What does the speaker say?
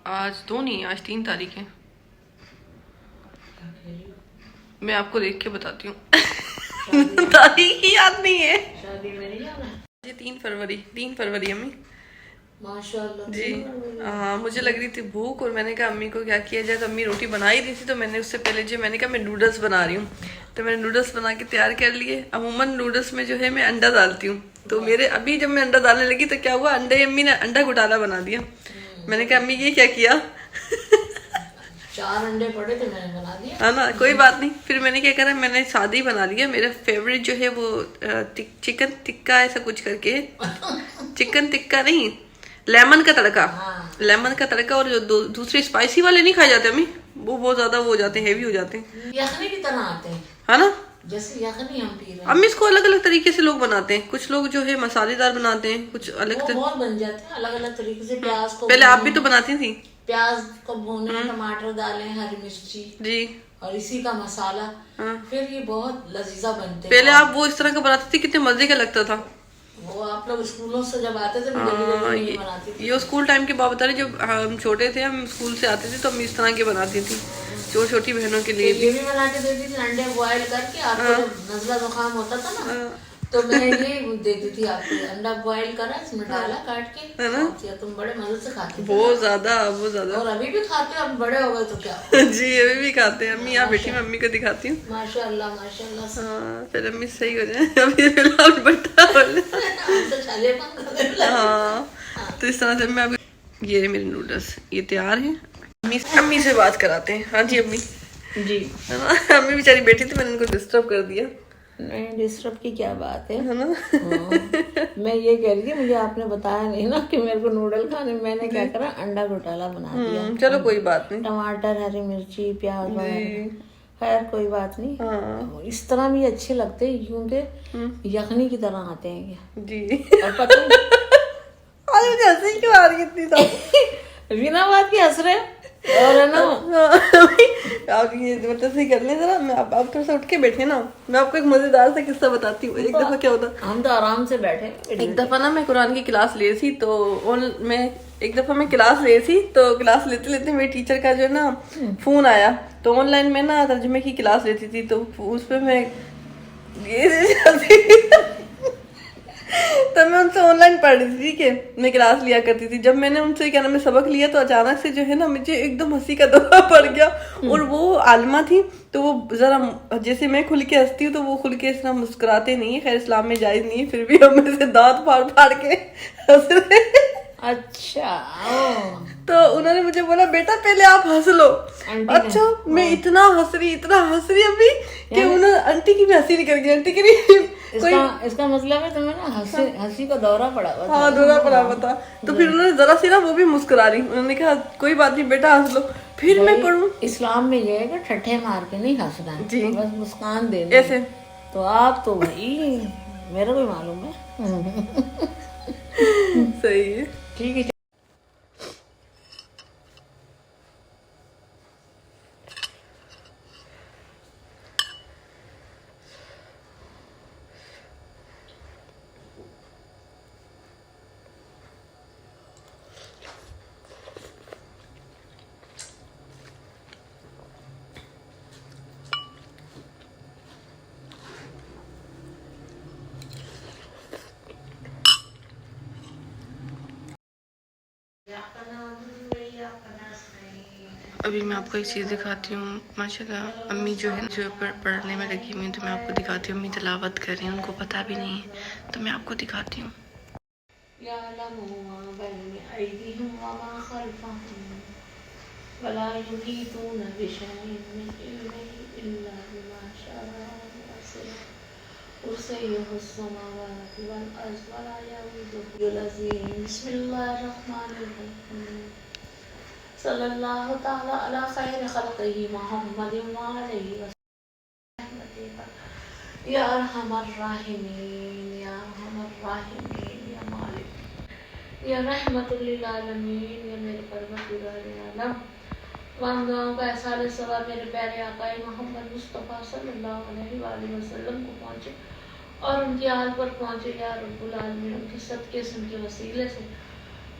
آج 2 نہیں، آج 3 تاریخ ہے. میں آپ کو دیکھ کے بتاتی ہوں. تاریخ ہی یاد نہیں ہے. جی 3 فروری امی. ماشاءاللہ جی ہاں مجھے لگ رہی تھی بھوک اور میں نے کہا امی کو کیا کیا جائے. تو امی روٹی بنا ہی دی تھی تو میں نے اس سے پہلے جو میں نے کہا میں نوڈلس بنا رہی ہوں. تو میں نے نوڈلس بنا کے تیار کر لیے. عموماً نوڈلس میں جو ہے میں انڈا ڈالتی ہوں. تو میرے ابھی جب میں انڈا ڈالنے لگی تو کیا ہوا، انڈے امی نے انڈا گھوٹالا بنا دیا. میں نے کہا امی یہ کیا کیا. 4 انڈے پڑے تھے میں نے بنا دیا. ہے نا کوئی بات نہیں. پھر میں نے کیا کرا، میں نے سادہ ہی بنا لیا. میرا فیوریٹ جو ہے وہ چکن ٹکا ایسا کچھ کر کے. چکن ٹکا نہیں، لیمن کا تڑکا. لیمن کا تڑکا. اور جو دوسرے اسپائسی والے نہیں کھائے جاتے امی، وہ بہت زیادہ وہ ہو جاتے ہیں، ہیوی ہو جاتے ہیں. یخنی کی طرح آتے ہیں ہے نا، جیسے یخنی ہم پی رہے ہیں. امی اس کو الگ الگ طریقے سے لوگ بناتے ہیں. کچھ لوگ جو ہے مسالے دار بناتے ہیں، کچھ الگ وہ بہت بن جاتے ہیں الگ الگ طریقے سے. پیاز کو پہلے آپ بھی تو بناتی تھی. پیاز کو بھونے، ٹماٹر ڈالیں، ہری مرچی جی اور اسی کا مسالہ، پھر یہ بہت لذیذہ بنتے ہیں. پہلے آپ وہ اس طرح کا بناتی تھی، کتنے مزے کا لگتا تھا. وہ آپ لوگ اسکولوں سے جب آتے تھے میں جلدی جلدی نہیں بناتی تھی. یہ اسکول ٹائم کی بات بتا رہی، جب ہم چھوٹے تھے ہم اسکول سے آتے تھے تو ہم اس طرح کے بناتی تھی چھوٹی بہنوں کے لیے یہ بھی بنا کے دیتی تھی. انڈے بوائل کر کے آپ کو جب نزلہ زکام ہوتا تھا نا تو میں یہ دیتی تھی آپ کو. انڈا بوائل کرا، اس میں ڈالا کاٹ کے. تم بڑے مزے سے کھاتے تھے. بہت زیادہ. اور ابھی بھی کھاتے ہو، اب بڑے ہو گئے تو کیا. جی ابھی بھی کھاتے ہیں امی. یہاں بیٹھی میں امی کو دکھاتی ہوں. ماشاء اللہ ماشاء اللہ. ہاں پھر امی صحیح ہو جائیں. ابھی فی الحال بٹا ہاں. تو اس طرح سے میں یہ میرے نوڈلس یہ تیار ہیں. امی سے بات کراتے ہیں. ہاں جی امی. جی امی بیچاری بیٹھی تھی، میں نے ان کو ڈسٹرب کر دیا. نہیں ڈسٹرب کی کیا بات ہے. میں یہ کہہ رہی تھی مجھے آپ نے بتایا نہیں نا کہ میرے کو نوڈل کھانے. میں نے کیا کرا، انڈا گھوٹالا بنا دیا. چلو کوئی بات نہیں. ٹماٹر، ہری مرچی، پیاز وغیرہ. خیر کوئی بات نہیں. اس طرح بھی اچھے لگتے ہیں کیونکہ یخنی کی طرح آتے ہیں یہ. جی اور پتہ آج مجھے ہنسی کیوں آ رہی اتنی زیادہ. بنا بات کی ہنس رہے. اور ہے نا آپ یہ مطلب صحیح کر لیں ذرا. میں آپ تھوڑا سا اٹھ کے بیٹھے نا، میں آپ کو ایک مزیدار سا قصہ بتاتی ہوں. ایک دفعہ کیا ہوتا، ہم تو آرام سے بیٹھے. ایک دفعہ نا میں قرآن کی کلاس لے تھی تو میں ایک دفعہ میں کلاس لے تھی تو کلاس لیتے لیتے میرے ٹیچر کا جو ہے نا فون آیا. تو آن لائن میں نا ترجمے کی کلاس لیتی تھی تو اس پہ میں تب میں ان سے آن لائن پڑھ رہی تھی کہ میں کلاس لیا کرتی تھی. جب میں نے ان سے کیا نام سبق لیا تو اچانک سے جو ہے نا مجھے ایک دم ہنسی کا دورہ پڑ گیا. اور وہ عالمہ تھی تو وہ ذرا جیسے میں کھل کے ہنستی ہوں تو وہ کھل کے اس طرح مسکراتے نہیں ہیں. خیر اسلام میں جائز نہیں ہے، پھر بھی ہم سے دانت پھاڑ کے ہنس رہے. اچھا تو انہوں نے مجھے بولا بیٹا پہلے آپ ہنس لو. اچھا میں اتنا ہنس رہی ابھی کہ انہوں آنٹی کی بھی ہنسی نکل گئی. آنٹی کی اس کا مطلب ہے تمہیں نا ہنسی کا دورہ پڑا ہوا. ہاں دورہ پڑا ہوا تھا. تو پھر انہوں نے ذرا سی نا وہ بھی مسکرا رہی. انہوں نے کہا کوئی بات نہیں بیٹا ہنس لو. پھر میں پڑھوں. اسلام میں یہ ہے کہ ٹھٹھے مار کے نہیں ہنسنا جی، بس مسکان دینا ایسے. تو آپ تو بھائی میرا بھی معلوم ہے. صحیح ہے. ٹھیک ہے. ابھی میں آپ کو ایک چیز دکھاتی ہوں. ماشاءاللہ امی جو ہے جو پڑھنے میں لگی ہوئی ہیں تو میں آپ کو دکھاتی ہوں. امی تلاوت کر رہی ہیں، ان کو پتہ بھی نہیں ہے تو میں آپ کو دکھاتی ہوں. يعلم ما بين أيديهم وما خلفهم ولا يحيطون بشيء من علمه إلا بما شاء وسع السماوات والأرض ولا يؤوده العظيم. بسم الله الرحمن الرحيم. صلى الله تعالى على خير خلقه محمد وعليه وسلم. يا أرحم الراحمين يا أرحم الراحمين يا مالك یا رحمت للعالمین یا میرے پروردگار عالم. وہاں دعاؤں کا احسان ثواب میرے پیارے آقا محمد مصطفیٰ صلی اللہ علیہ وآلہ وسلم کو پہنچے اور ان کی آل پر پہنچے یا رب العالمین. ان کے صدقے سے، ان کے وسیلے سے